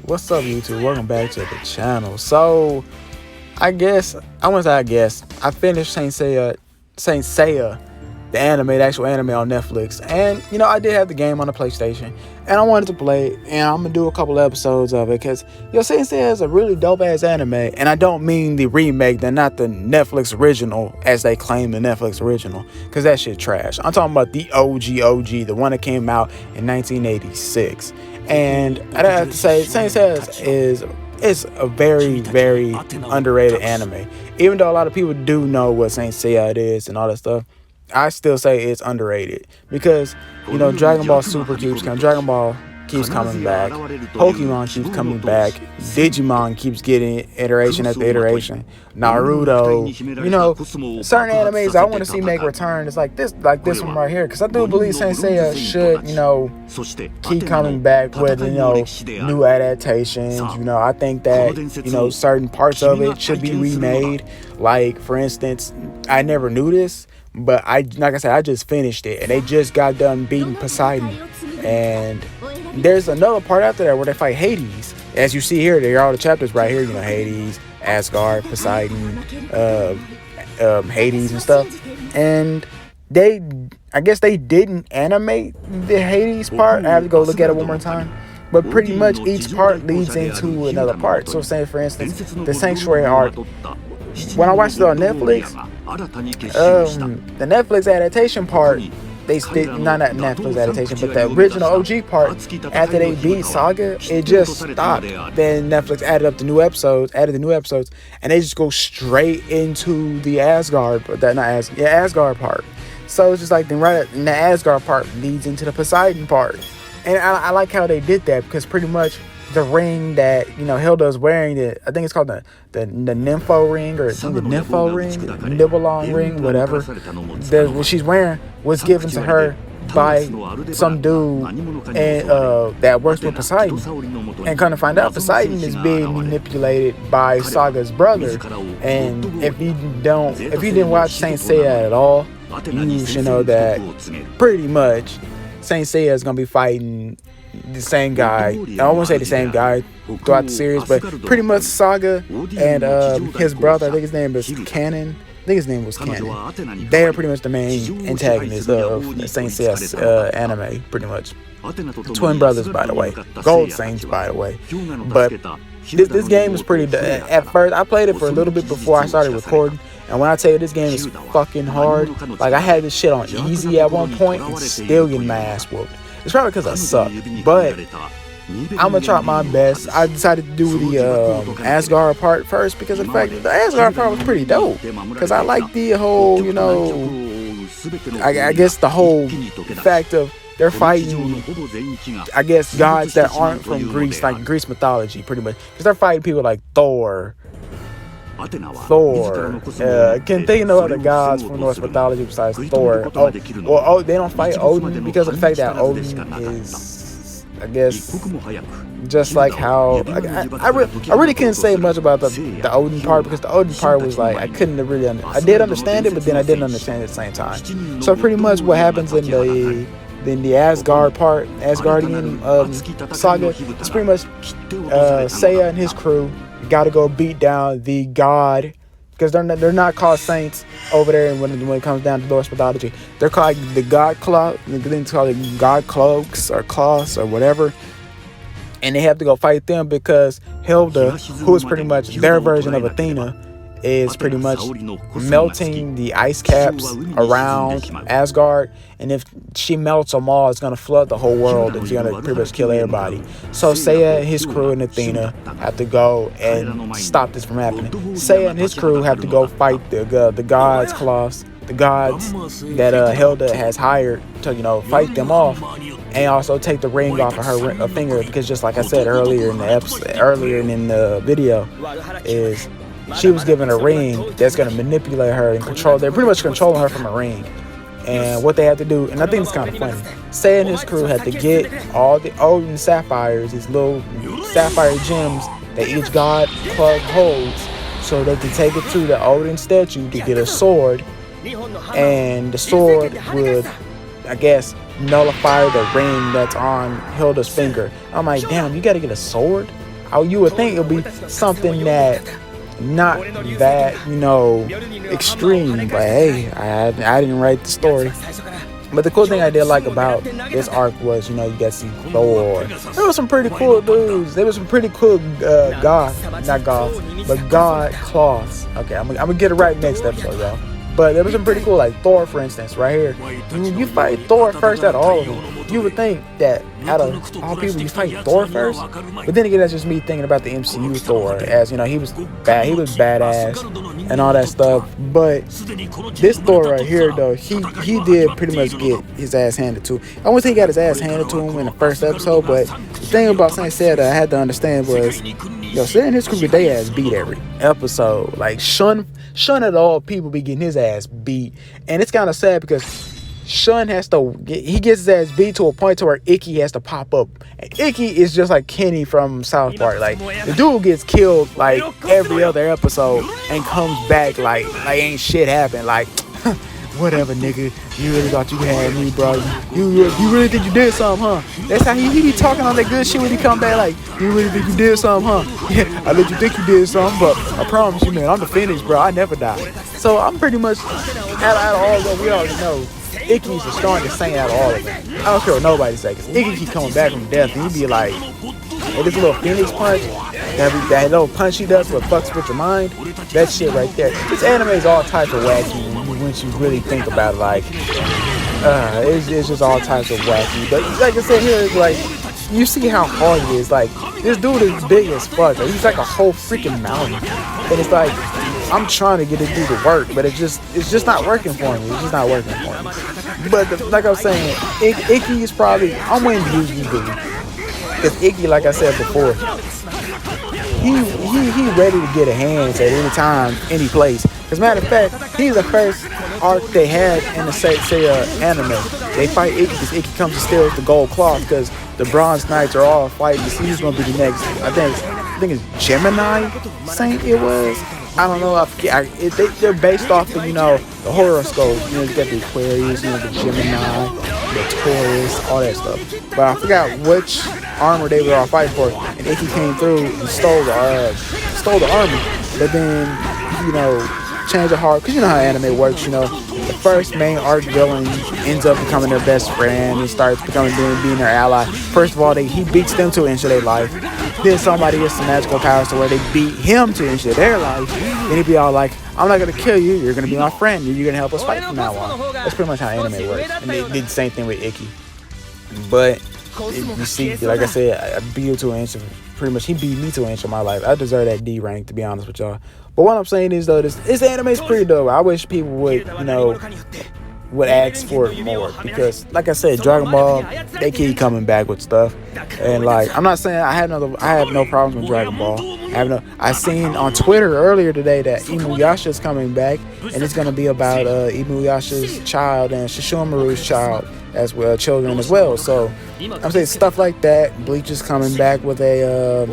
What's up, YouTube? Welcome back to the channel. So, I finished Saint Seiya, the anime, the actual anime on Netflix. And, you know, I did have the game on the PlayStation. And I wanted to play it. And I'm going to do a couple episodes of it. Because, Saint Seiya is a really dope-ass anime. And I don't mean the remake, not the Netflix original, as they claim the Netflix original. Because that shit trash. I'm talking about the OG, the one that came out in 1986. And I have to say, Saint Seiya is a very, very underrated anime. Even though a lot of people do know what Saint Seiya is and all that stuff, I still say it's underrated. Because, you know, Dragon Ball Super keeps coming, Dragon Ball keeps coming back, Pokemon keeps coming back, Digimon keeps getting iteration after iteration, Naruto, you know, certain animes I want to see make return. It's like this one right here, because I do believe Saint Seiya should, you know, keep coming back with, you know, new adaptations. You know, I think that, you know, certain parts of it should be remade. Like, for instance, I never knew this, but like I said, I just finished it, and they just got done beating Poseidon. And there's another part after that where they fight Hades. As you see here, there are all the chapters right here. You know, Hades, Asgard, Poseidon, Hades and stuff. And I guess they didn't animate the Hades part. I have to go look at it one more time. But pretty much each part leads into another part. So say, for instance, the Sanctuary arc. When I watched it on Netflix, the Netflix adaptation part, they did not Netflix adaptation, but the original OG part, after they beat Saga, it just stopped. Then Netflix added the new episodes, and they just go straight into the Asgard part. So it's just like then right in the Asgard part leads into the Poseidon part, and I like how they did that, because pretty much the ring that, you know, Hilda's wearing, I think it's called the Nympho ring, or the Nympho ring, Nibelung ring, whatever. What she's wearing was given to her by some dude that works with Poseidon. And kind of find out Poseidon is being manipulated by Saga's brother. And if you didn't watch Saint Seiya at all, you should know that pretty much Saint Seiya is gonna be fighting the same guy. I don't want to say the same guy throughout the series, but pretty much Saga and his brother, I think his name was Canon. They are pretty much the main antagonists of Saint Seiya anime, pretty much. Twin brothers, by the way. Gold Saints, by the way. But this game is pretty... At first, I played it for a little bit before I started recording. And when I tell you this game is fucking hard, like I had this shit on easy at one point and still getting my ass whooped. It's probably because I suck, but I'm gonna try my best. I decided to do the Asgard part first because of the fact that the Asgard part was pretty dope. Because I like the whole, you know, I guess the whole fact of they're fighting, I guess, gods that aren't from Greece, like Greece mythology, pretty much. Because they're fighting people like Thor. Can't think of no other gods from Norse mythology besides Thor. They don't fight Odin because of the fact that Odin is, I guess, just like how I really couldn't say much about the Odin part, because the Odin part was like I couldn't really I did understand it, but then I didn't understand it at the same time. So pretty much what happens in the Asgard part, Asgardian saga, it's pretty much Seiya and his crew gotta go beat down the god, because they're not called saints over there. And when it comes down to Norse mythology, they're called the god cloak. They call it god cloaks or cloths or whatever. And they have to go fight them because Hilda, who is pretty much their version of Athena, is pretty much melting the ice caps around Asgard, and if she melts them all, it's gonna flood the whole world and she's gonna pretty much kill everybody. So Seiya, his crew, and Athena have to go and stop this from happening. Seiya and his crew have to go fight the gods cloths, the gods that Hilda has hired to, you know, fight them off, and also take the ring off of her finger, because just like I said earlier in the video, is she was given a ring that's going to manipulate her and control. They're pretty much controlling her from a ring. And what they have to do, and I think it's kind of funny, Seiya and his crew had to get all the Odin sapphires, these little sapphire gems that each god club holds, so they can take it to the Odin statue to get a sword. And the sword would, I guess, nullify the ring that's on Hilda's finger. I'm like, damn, you got to get a sword? you would think it would be something that not that, extreme, but hey, I didn't write the story. But the cool thing I did like about this arc was, you got to see Thor. There was some pretty cool dudes. There was some pretty cool God claws. Okay, I'm gonna get it right next episode, y'all. But there was some pretty cool, like Thor, for instance, right here. When you fight Thor first out of all of them, you would think that out of all people, you fight Thor first. But then again, that's just me thinking about the MCU Thor, as he was badass and all that stuff. But this Thor right here, though, he did pretty much get his ass handed to him. I wouldn't say he got his ass handed to him in the first episode, but the thing about Saint Seiya that I had to understand was, Seiya and his crew get their ass beat every episode. Like Shun at all, people be getting his ass beat, and it's kind of sad because Shun gets his ass beat to a point to where Icky has to pop up. And Icky is just like Kenny from South Park. Like, the dude gets killed like every other episode and comes back like ain't shit happened. Like, whatever, nigga. You really thought you had me, bro. You really think you did something, huh? That's how he be talking on that good shit when he come back. Like, you really think you did something, huh? Yeah, I let you think you did something, but I promise you, man, I'm the finish, bro. I never die. So I'm pretty much out of all of them. We already know Icky's the strongest Saint out of all of them. I don't care what nobody say, because Icky keep coming back from death, and he be like, hey, this little Phoenix punch, that little punch he does what fucks with your mind, that shit right there. This anime is all types of wacky once you really think about it. Like, it's just all types of wacky. But like I said here, it's like, you see how hard it is. Like, this dude is big as fuck. Like, he's like a whole freaking mountain. And it's like, I'm trying to get this dude to work, but it's just not working for me. It's just not working for me. But like I was saying, Icky is probably, I'm waiting to use this dude. Because Icky, like I said before, he ready to get a hands at any time, any place. As a matter of fact, he's the first arc they had in the Saint Seiya anime. They fight Icky because Icky comes to steal the gold cloth because the Bronze Knights are all fighting to see who's going to be the next. I think it's Gemini Saint it was. I don't know. I forget. They're based off of, the horoscope. You got the Aquarius, the Gemini, the Taurus, all that stuff. But I forgot which armor they were all fighting for. And Icky came through and stole the armor. But then, change of heart, because you know how anime works. The first main arc villain ends up becoming their best friend and starts being their ally. First of all, he beats them to ensure their life. Then somebody gets some magical powers to where they beat him to ensure their life. Then he'd be all like, I'm not gonna kill you, you're gonna be my friend, you're gonna help us fight from now on. That's pretty much how anime works. And they did the same thing with Icky. But you see, like I said, I beat you to an inch of, pretty much he beat me to an inch of my life. I deserve that D rank, to be honest with y'all. But what I'm saying is, though, this anime is pretty dope. I wish people would, would ask for it more, because like I said, Dragon Ball, they keep coming back with stuff. And like, I'm not saying I have no problems with Dragon Ball. I seen on Twitter earlier today that Inuyasha's coming back, and it's gonna be about Inuyasha's child and Shishomaru's child as well, children as well. So I'm saying stuff like that. Bleach is coming back with a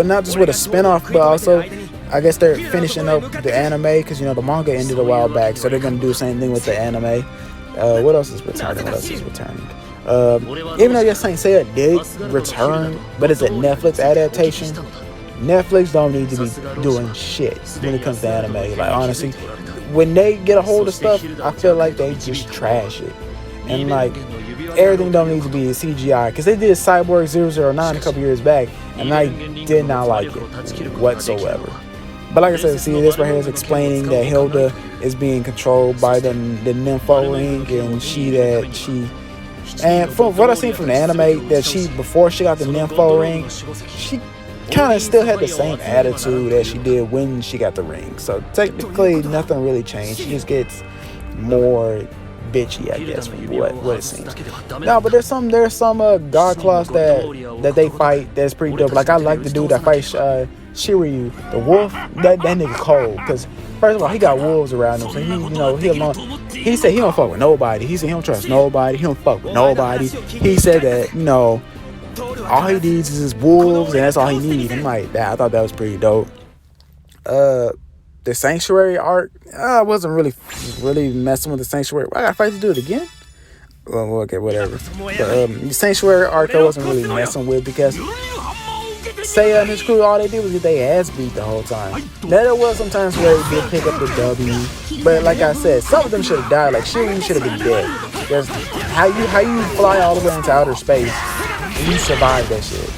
not just with a spin-off, but also I guess they're finishing up the anime, because the manga ended a while back, so they're gonna do the same thing with the anime. What else is returning? Even though yes, Saint Seiya did return, but it's a Netflix adaptation. Netflix don't need to be doing shit when it comes to anime. Like, honestly, when they get a hold of stuff, I feel like they just trash it. And like, everything don't need to be CGI, because they did Cyborg 009 a couple years back, and I did not like it whatsoever. But like I said, see, this right here is explaining that Hilda is being controlled by the Nympho ring, and from what I've seen from the anime, that before she got the Nympho ring, she kind of still had the same attitude that she did when she got the ring. So technically, nothing really changed. She just gets more bitchy, I guess, from what it seems. No, but there's some god claws that they fight that's pretty dope. Like, I like the dude that fights Shiryu, the wolf. That nigga cold, because first of all, he got wolves around him, so he alone. He said he don't fuck with nobody. He said he don't trust nobody. He don't fuck with nobody. He said that all he needs is his wolves, and that's all he needs. I'm like, I thought that was pretty dope. The Sanctuary arc, I wasn't really messing with the Sanctuary. I gotta fight to do it again. Well, okay, whatever. The Sanctuary arc I wasn't really messing with because Seiya and his crew, all they did was get their ass beat the whole time. Now there was sometimes where they did pick up the W, but like I said, some of them should have died. Like Shiryu should have been dead. Because how you fly all the way into outer space and you survive that shit.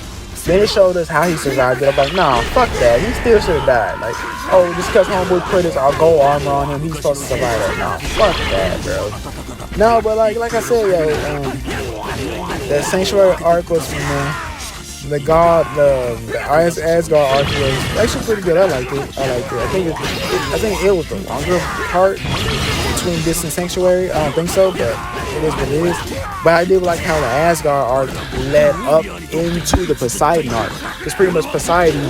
Then it showed us how he survived it. I'm like, nah, fuck that. He still should have died. Like, oh, just because homeboy put his gold armor on him, he's supposed to survive that. Nah, fuck that, bro. No, but like I said, yo, the Sanctuary arc was from the Asgard arc was actually pretty good. I liked it. I think it was the longer part between this and Sanctuary. I don't think so, but it is what it is. But I did like how the Asgard arc led up into the Poseidon arc. It's pretty much Poseidon,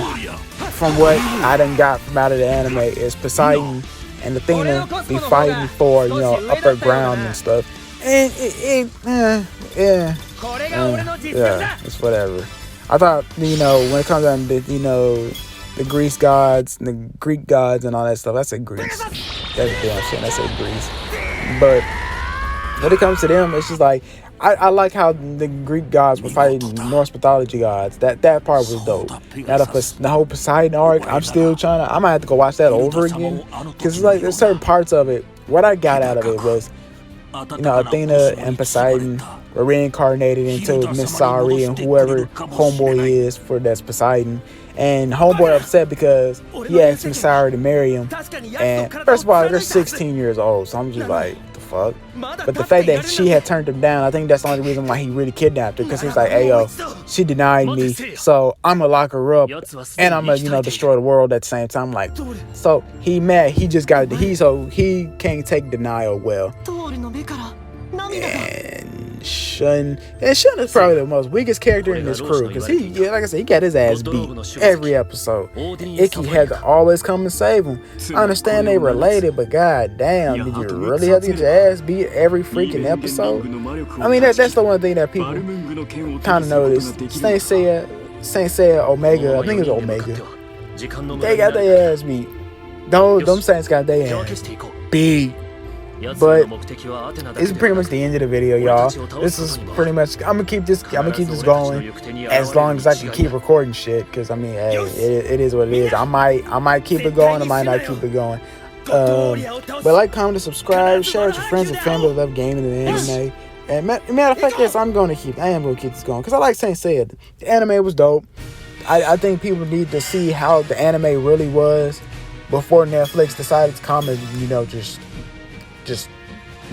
from what I done got from out of the anime, is Poseidon and Athena be fighting for, upper ground and stuff. And yeah, it's whatever. I thought, when it comes down to, the Greece gods, and the Greek gods and all that stuff, I said Greece. That's a damn shit. I said Greece. But when it comes to them, it's just like, I like how the Greek gods were fighting Norse mythology gods. That part was dope. Now the whole Poseidon arc, I might have to go watch that over again. Because it's like, there's certain parts of it. What I got out of it was, Athena and Poseidon were reincarnated into Miss Sari and whoever homeboy is for that's Poseidon. And homeboy upset because he asked Miss Sari to marry him. And first of all, they're 16 years old, so I'm just like, the fuck? But the fact that she had turned him down, I think that's the only reason why he really kidnapped her. Because he was like, hey yo, she denied me, so I'm gonna lock her up and I'm gonna, destroy the world at the same time. Like, so he mad, he can't take denial well. And Shun is probably the most weakest character in this crew because like I said, he got his ass beat every episode. Ikki had to always come and save him. I understand they related, but god damn, did you really have to get your ass beat every freaking episode? I mean, that's the one thing that people kind of noticed. Saint Seiya, Omega, I think it's Omega. They got their ass beat. Them Saints got their ass beat. But it's pretty much the end of the video, y'all. This is pretty much, I'm gonna keep this going as long as I can keep recording shit, because I mean, hey, it is what it is. I might keep it going, I might not keep it going. But like, comment, and subscribe, share with your friends and family that love gaming and anime. And matter of fact, yes, I am gonna keep this going because I like Saint Seiya. The anime was dope. I think people need to see how the anime really was before Netflix decided to come and just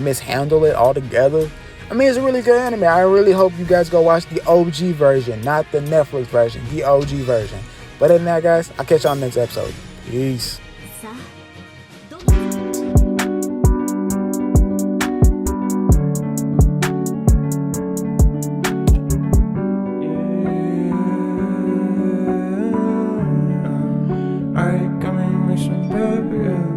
mishandle it altogether. I mean, it's a really good anime. I really hope you guys go watch the OG version, not the Netflix version, the OG version. But other than that, guys, I'll catch y'all on the next episode. Peace. I got me mission, baby.